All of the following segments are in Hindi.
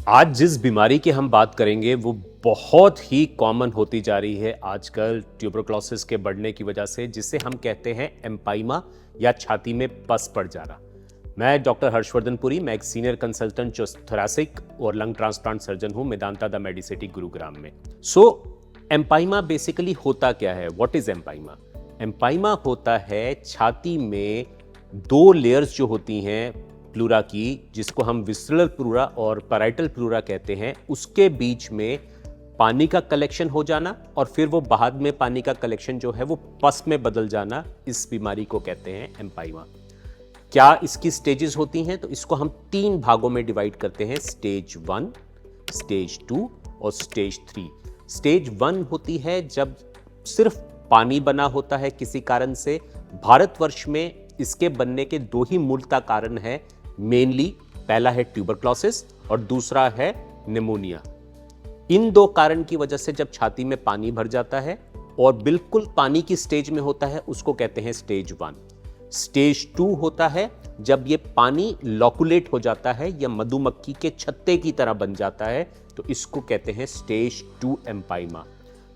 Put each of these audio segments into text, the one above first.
आज जिस बीमारी की हम बात करेंगे वो बहुत ही कॉमन होती जा रही है आजकल ट्यूबरक्लोसिस के बढ़ने की वजह से, जिसे हम कहते हैं एम्पाइमा या छाती में पस पड़ जाना। मैं डॉक्टर हर्षवर्धन पुरी, मैं एक सीनियर कंसल्टेंट जो थोरैसिक और लंग ट्रांसप्लांट सर्जन हूं मेदांता द मेडिसिटी गुरुग्राम में। एम्पाइमा बेसिकली होता क्या है? What is empyema? एम्पाइमा होता है छाती में दो लेयर्स जो होती हैं प्लूरा की, जिसको हम विसरल प्लूरा और पैराइटल प्लूरा कहते हैं, उसके बीच में पानी का कलेक्शन हो जाना और फिर वो बाद में पानी का कलेक्शन जो है वो पस में बदल जाना, इस बीमारी को कहते हैं एम्पाइमा। क्या इसकी स्टेजेस होती हैं? तो इसको हम 3 भागों में डिवाइड करते हैं, स्टेज 1, स्टेज 2 और स्टेज 3। स्टेज 1 होती है जब सिर्फ पानी बना होता है किसी कारण से। भारतवर्ष में इसके बनने के 2 ही मूलतः कारण है मेनली। पहला है ट्यूबरक्लोसिस और दूसरा है निमोनिया। इन 2 कारण की वजह से जब छाती में पानी भर जाता है और बिल्कुल पानी की स्टेज में होता है, उसको कहते हैं स्टेज 1। स्टेज 2 होता है जब ये पानी लॉकुलेट हो जाता है या मधुमक्खी के छत्ते की तरह बन जाता है, तो इसको कहते हैं स्टेज 2 एम्पाइमा।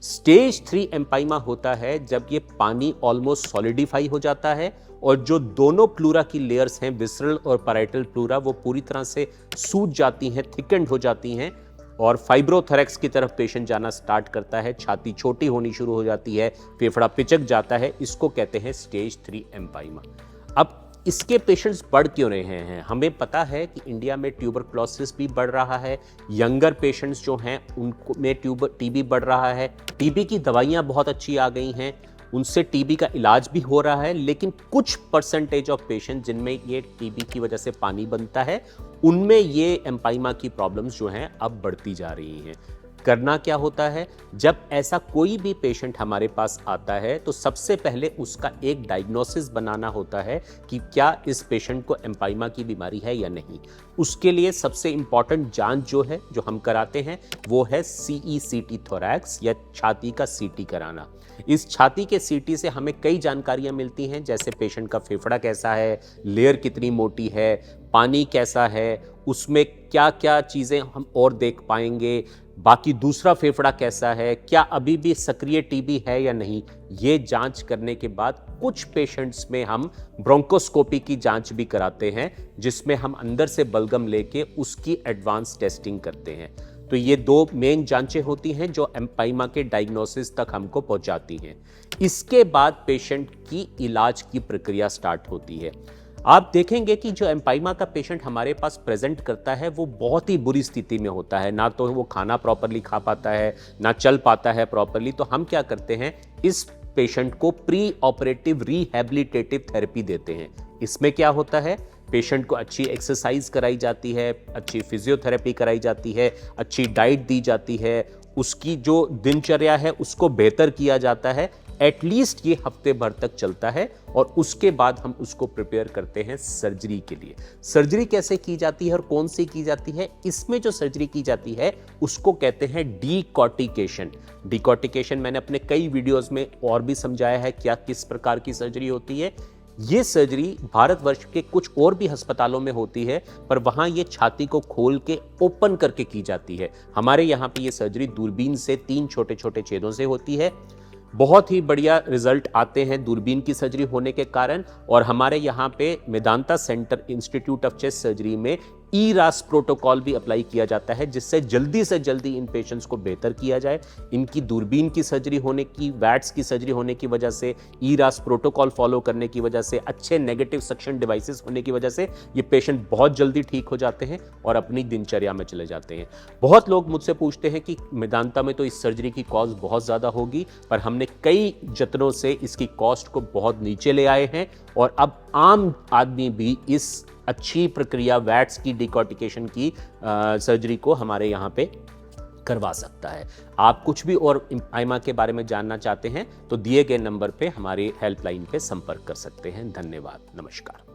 स्टेज 3 एम्पाइमा होता है जब ये पानी ऑलमोस्ट सॉलिडिफाई हो जाता है और जो दोनों प्लूरा की लेयर्स हैं, विसरल और पैराइटल प्लूरा, वो पूरी तरह से सूज जाती हैं, थिकेंड हो जाती हैं और फाइब्रोथोरैक्स की तरफ पेशेंट जाना स्टार्ट करता है। छाती छोटी होनी शुरू हो जाती है, फेफड़ा पिचक जाता है। इसको कहते हैं स्टेज 3 एम्पाइमा। अब इसके पेशेंट्स बढ़ क्यों रहे हैं? हमें पता है कि इंडिया में ट्यूबरक्लोसिस भी बढ़ रहा है, यंगर पेशेंट्स जो हैं उनको में टीबी बढ़ रहा है। टीबी की दवाइयाँ बहुत अच्छी आ गई हैं, उनसे टीबी का इलाज भी हो रहा है, लेकिन कुछ परसेंटेज ऑफ पेशेंट जिनमें ये टीबी की वजह से पानी बनता है, उनमें ये एम्पाइमा की प्रॉब्लम्स जो हैं अब बढ़ती जा रही हैं। करना क्या होता है? जब ऐसा कोई भी पेशेंट हमारे पास आता है तो सबसे पहले उसका एक डायग्नोसिस बनाना होता है कि क्या इस पेशेंट को एम्पाइमा की बीमारी है या नहीं। उसके लिए सबसे इंपॉर्टेंट जांच जो है, जो हम कराते हैं, वो है CECT थोरैक्स या छाती का CT कराना। इस छाती के CT से हमें कई जानकारियां मिलती हैं, जैसे पेशेंट का फेफड़ा कैसा है, लेयर कितनी मोटी है, पानी कैसा है, उसमें क्या क्या चीज़ें हम और देख पाएंगे, बाकी दूसरा फेफड़ा कैसा है, क्या अभी भी सक्रिय टीबी है या नहीं। ये जांच करने के बाद कुछ पेशेंट्स में हम ब्रोंकोस्कोपी की जांच भी कराते हैं, जिसमें हम अंदर से बलगम लेके उसकी एडवांस टेस्टिंग करते हैं। तो ये 2 मेन जांचें होती हैं जो एम्पाइमा के डायग्नोसिस तक हमको पहुंचाती हैं। इसके बाद पेशेंट की इलाज की प्रक्रिया स्टार्ट होती है। आप देखेंगे कि जो एम्पाइमा का पेशेंट हमारे पास प्रेजेंट करता है वो बहुत ही बुरी स्थिति में होता है, ना तो वो खाना प्रॉपरली खा पाता है, ना चल पाता है प्रॉपरली। तो हम क्या करते हैं, इस पेशेंट को प्री ऑपरेटिव रिहैबिलिटेटिव थेरेपी देते हैं। इसमें क्या होता है, पेशेंट को अच्छी एक्सरसाइज कराई जाती है, अच्छी फिजियोथेरेपी कराई जाती है, अच्छी डाइट दी जाती है, उसकी जो दिनचर्या है उसको बेहतर किया जाता है। एटलीस्ट ये हफ्ते भर तक चलता है और उसके बाद हम उसको प्रिपेयर करते हैं सर्जरी के लिए। सर्जरी कैसे की जाती है और कौन सी की जाती है? इसमें जो सर्जरी की जाती है उसको कहते हैं डीकॉर्टिकेशन। डीकॉर्टिकेशन मैंने अपने कई वीडियोस में और भी समझाया है क्या किस प्रकार की सर्जरी होती है। ये सर्जरी भारतवर्ष के कुछ और भी अस्पतालों में होती है, पर वहां ये छाती को खोल के ओपन करके की जाती है। हमारे यहाँ पे ये सर्जरी दूरबीन से 3 छोटे छोटे छेदों से होती है। बहुत ही बढ़िया रिजल्ट आते हैं दूरबीन की सर्जरी होने के कारण। और हमारे यहाँ पे Medanta centre institute of chest surgery में ERAS प्रोटोकॉल भी अप्लाई किया जाता है, जिससे जल्दी से जल्दी इन पेशेंट्स को बेहतर किया जाए। इनकी दूरबीन की सर्जरी होने की, वैट्स की सर्जरी होने की वजह से, ERAS प्रोटोकॉल फॉलो करने की वजह से, अच्छे नेगेटिव सक्शन डिवाइसेस होने की वजह से ये पेशेंट बहुत जल्दी ठीक हो जाते हैं और अपनी दिनचर्या में चले जाते हैं। बहुत लोग मुझसे पूछते हैं कि मेदांता में तो इस सर्जरी की कॉस्ट बहुत ज़्यादा होगी, पर हमने कई जतनों से इसकी कॉस्ट को बहुत नीचे ले आए हैं और अब आम आदमी भी इस अच्छी प्रक्रिया वैट्स की डीकॉर्टिकेशन की सर्जरी को हमारे यहाँ पे करवा सकता है। आप कुछ भी और एम्पाइमा के बारे में जानना चाहते हैं तो दिए गए नंबर पे हमारी हेल्पलाइन पे संपर्क कर सकते हैं। धन्यवाद, नमस्कार।